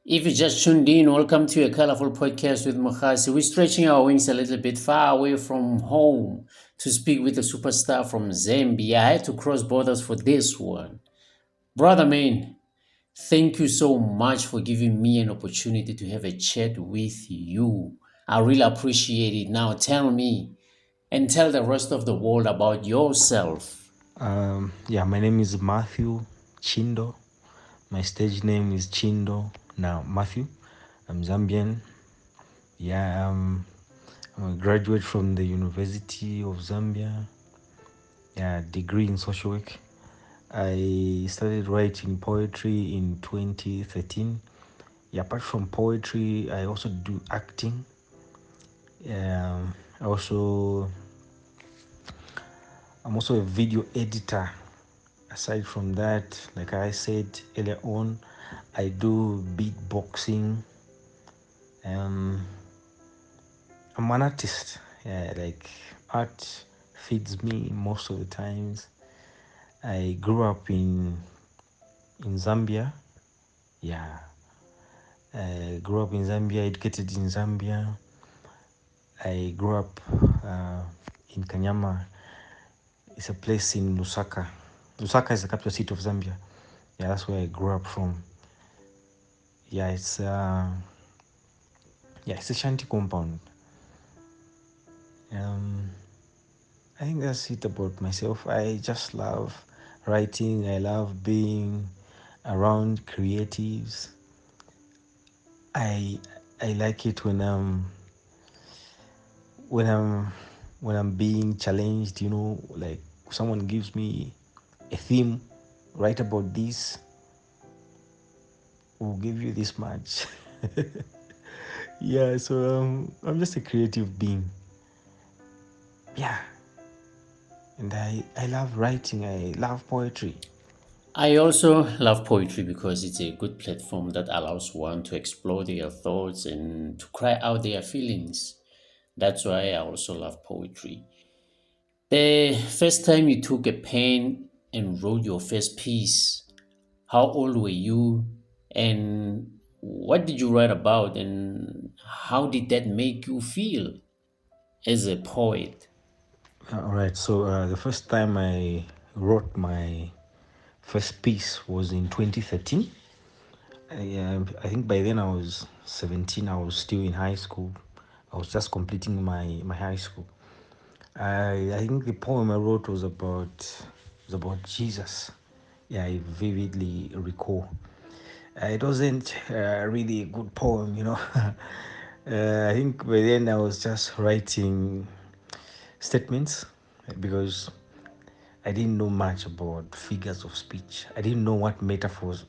If you just tuned in, welcome to a colorful podcast with Mogasi. We're stretching our wings a little bit far away from home to speak with a superstar from Zambia. I had to cross borders for this one. Brother man, thank you so much for giving me an opportunity to have a chat with you. I really appreciate it. Now tell me and tell the rest of the world about yourself. Yeah, my name is Matthew Chindo. My stage name is Chindo. Now, Matthew, I'm Zambian. Yeah, I'm a graduate from the University of Zambia. Yeah, degree in social work. I started writing poetry in 2013. Yeah, apart from poetry, I also do acting. I also I'm also a video editor. Aside from that, like I said earlier on, I do beatboxing. Um, I'm an artist. Yeah, like art feeds me most of the times. I grew up in Zambia. Yeah, I grew up in Zambia, educated in Zambia. I grew up uh, in Kanyama. It's a place in Lusaka. Lusaka is the capital city of Zambia. Yeah, that's where I grew up from. Yeah, it's a shanty compound. Um, I think that's it about myself. I just love writing. I love being around creatives. I I like it when I'm when I'm being challenged. Like someone gives me a theme, write about this. We'll give you this much. Yeah, so I'm just a creative being. Yeah, and I love writing. I love poetry. I also love poetry because it's a good platform that allows one to explore their thoughts and to cry out their feelings. That's why I also love poetry. The first time you took a pen and wrote your first piece, how old were you and what did you write about and how did that make you feel as a poet? All right. So the first time I wrote my first piece was in 2013. I think by then I was 17. I was still in high school. I was just completing my high school. I think the poem I wrote was about Jesus. Yeah, I vividly recall. It wasn't really a good poem. I think by then I was just writing statements because I didn't know much about figures of speech. I didn't know what metaphors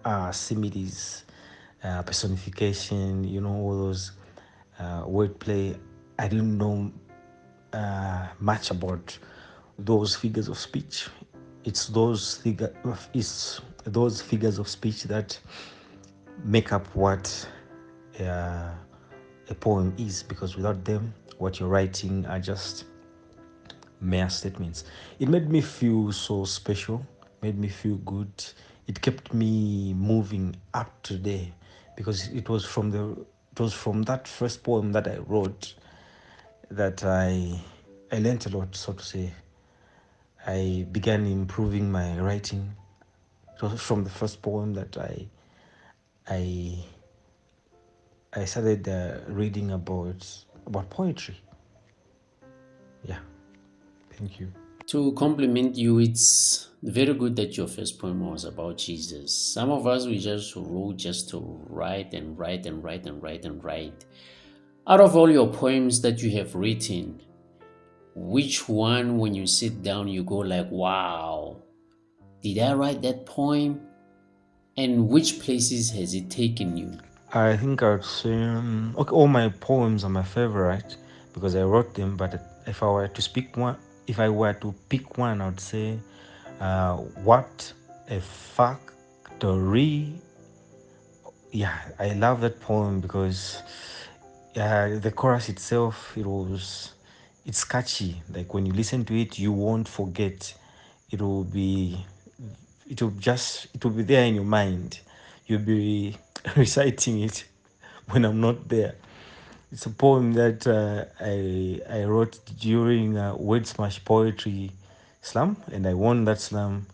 are, similes, personification, all those wordplay. I didn't know much about those figures of speech. It's those figures of speech that make up what uh, a poem is, because without them, what you're writing are just mere statements. It made me feel so special, made me feel good. It kept me moving up today because it was from that first poem that I wrote that I learned a lot, so to say. I began improving my writing. It was from the first poem that I I started reading about poetry. Yeah, thank you. To compliment you, it's very good that your first poem was about Jesus. Some of us, we just wrote just to write and write and write and write and write. Out of all your poems that you have written, which one, when you sit down, you go like, wow, did I write that poem? And which places has it taken you? I think I'd say okay, all my poems are my favorite because I wrote them. But if I were to pick one, I'd say, "What a Factory." Yeah, I love that poem because the chorus itself, it's catchy. Like when you listen to it, you won't forget. It will be, it will be there in your mind. You'll be reciting it when I'm not there. It's a poem that I wrote during Word Smash Poetry Slam, and I won that slam.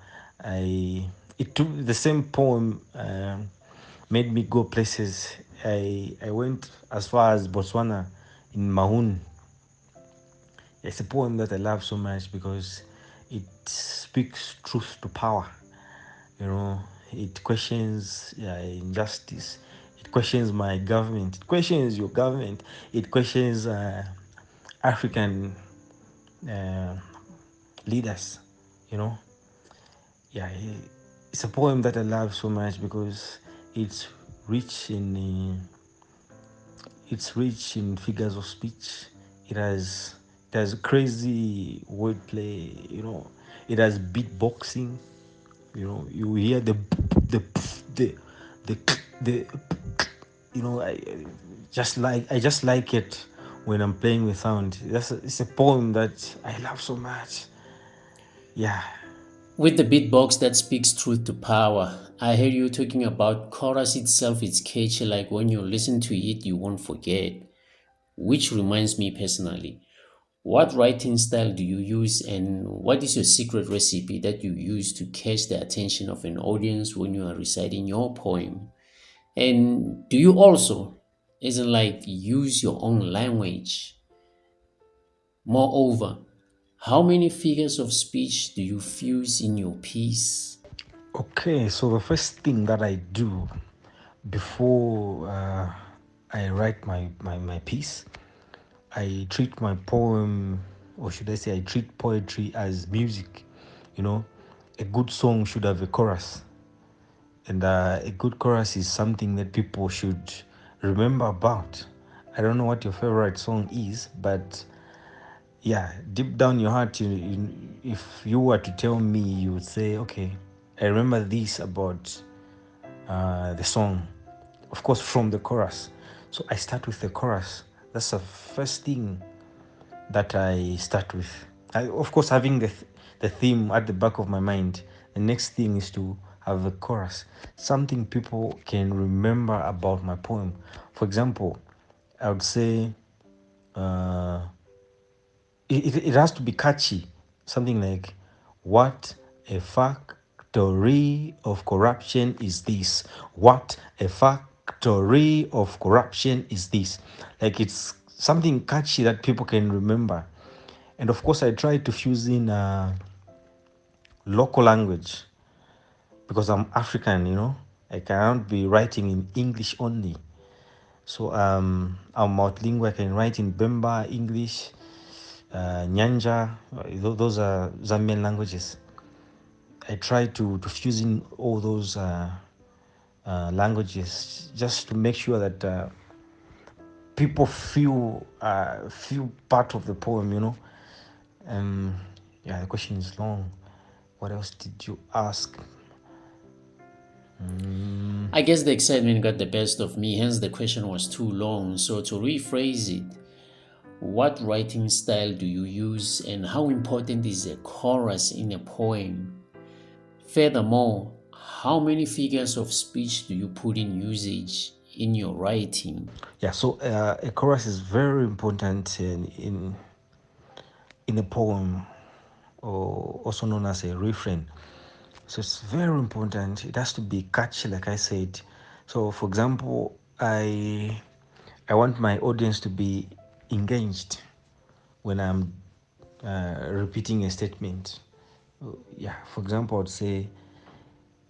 I it took the same poem made me go places. I went as far as Botswana in Mahun. It's a poem that I love so much because it speaks truth to power. You know, it questions injustice. It questions my government. It questions your government. It questions African uh, leaders. You know, yeah, it's a poem that I love so much because it's rich in figures of speech. It has crazy wordplay. You know, it has beatboxing. You know, you hear the the the the you know, I just like it when I'm playing with sound. It's a poem that I love so much. Yeah. With the beatbox that speaks truth to power, I hear you talking about chorus itself. It's catchy, like when you listen to it, you won't forget. Which reminds me personally, what writing style do you use, and what is your secret recipe that you use to catch the attention of an audience when you are reciting your poem? And do you also, isn't like, use your own language? Moreover, how many figures of speech do you fuse in your piece? Okay, so the first thing that I do before I write my piece, I treat my poem, or should I say, I treat poetry as music. You know, a good song should have a chorus, and a good chorus is something that people should remember about. I don't know what your favorite song is, but yeah, deep down your heart, if you were to tell me, you would say, okay, I remember this about the song, of course, from the chorus. So I start with the chorus. That's the first thing that I start with. Of course, having the theme at the back of my mind. The next thing is to have a chorus, something people can remember about my poem. For example, I would say uh, it has to be catchy. Something like, what a factory of corruption is this? What a factory of corruption is this? Like, it's something catchy that people can remember. And of course, I try to fuse in local language because I'm African, you know. I cannot be writing in English only. So I'm multilingual. I can write in Bemba, English, Nyanja. Those are Zambian languages. I try to fuse in all those languages just to make sure that people feel part of the poem. You know. Um, yeah, the question is long. What else did you ask? I guess the excitement got the best of me, hence the question was too long. So, to rephrase it, what writing style do you use, and how important is a chorus in a poem? Furthermore, how many figures of speech do you put in usage in your writing? Yeah, so a chorus is very important in a poem, or also known as a refrain. So it's very important. It has to be catchy, like I said. So, for example, I want my audience to be engaged when I'm repeating a statement. Yeah, for example, I'd say,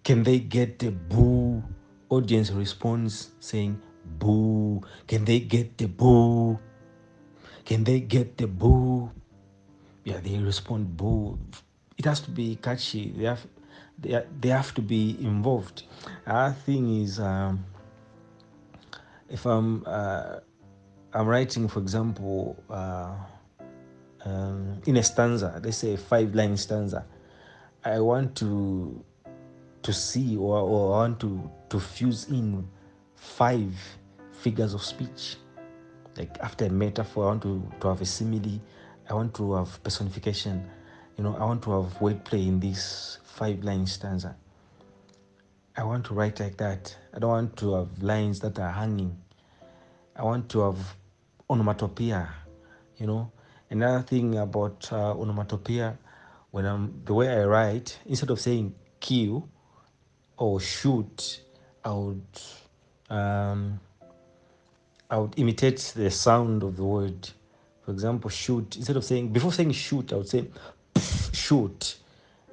can they get the boo? Audience responds saying boo. Can they get the boo? Can they get the boo? Yeah, they respond boo. It has to be catchy. They have to be involved. Our thing is, if I'm writing, for example, in a stanza, let's say a 5 line stanza, I want to see, or I want to fuse in 5 figures of speech. Like, after a metaphor, I want to have a simile. I want to have personification. You know, I want to have wordplay in this 5 line stanza. I want to write like that. I don't want to have lines that are hanging. I want to have onomatopoeia, you know. Another thing about onomatopoeia, when I'm the way I write, instead of saying kill or shoot, I would um, I would imitate the sound of the word. For example, shoot. Before saying shoot, I would say shoot.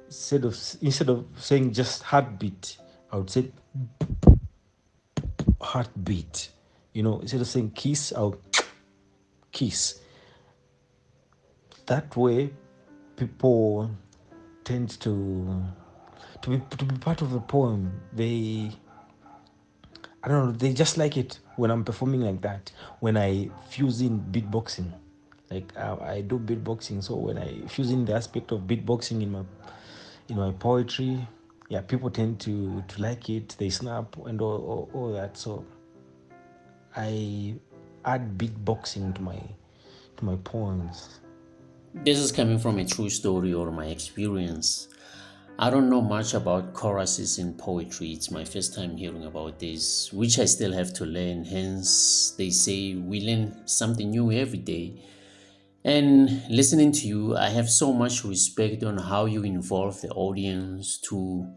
Instead of saying just heartbeat, I would say heartbeat. Instead of saying kiss, I'll kiss. That way, people tend to be part of the poem. I don't know, they just like it when I'm performing like that. When I fuse in beatboxing, like I do beatboxing, so when I fuse in the aspect of beatboxing in my poetry, yeah, people tend to like it. They snap and all that. So I add beatboxing to my poems. This is coming from a true story or my experience. I don't know much about choruses in poetry. It's my first time hearing about this, which I still have to learn. Hence, they say we learn something new every day. And listening to you, I have so much respect on how you involve the audience to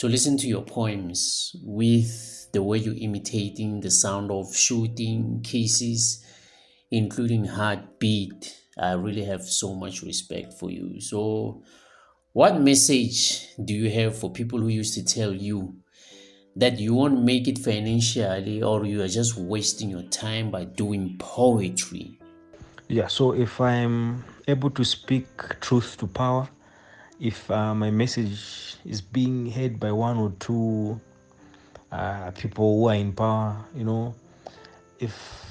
listen to your poems with the way you're imitating the sound of shooting cases, including heartbeat. I really have so much respect for you. So, what message do you have for people who used to tell you that you won't make it financially or you are just wasting your time by doing poetry? Yeah, so if I'm able to speak truth to power, if my message is being heard by one or two people who are in power, if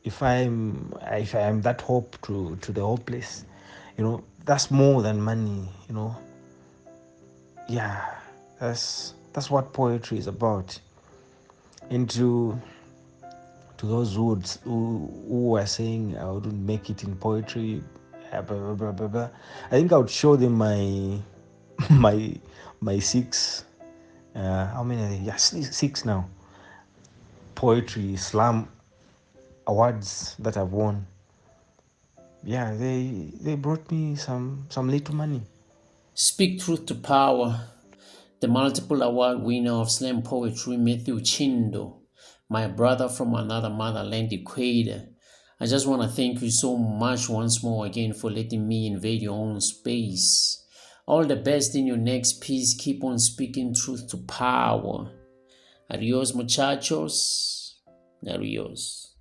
if I'm that hope to the hopeless, that's more than money. Yeah, that's what poetry is about. And to those who are saying I wouldn't make it in poetry, blah, blah, blah, blah, blah, I think I would show them my my my six, how many are they? Yeah, six now, poetry slam awards that I've won. Yeah, they brought me some little money. Speak truth to power. The multiple award winner of slam poetry, Matthew Chindo, my brother from another motherland, Equator. I just want to thank you so much once more again for letting me invade your own space. All the best in your next piece. Keep on speaking truth to power. Adios, muchachos. Adios.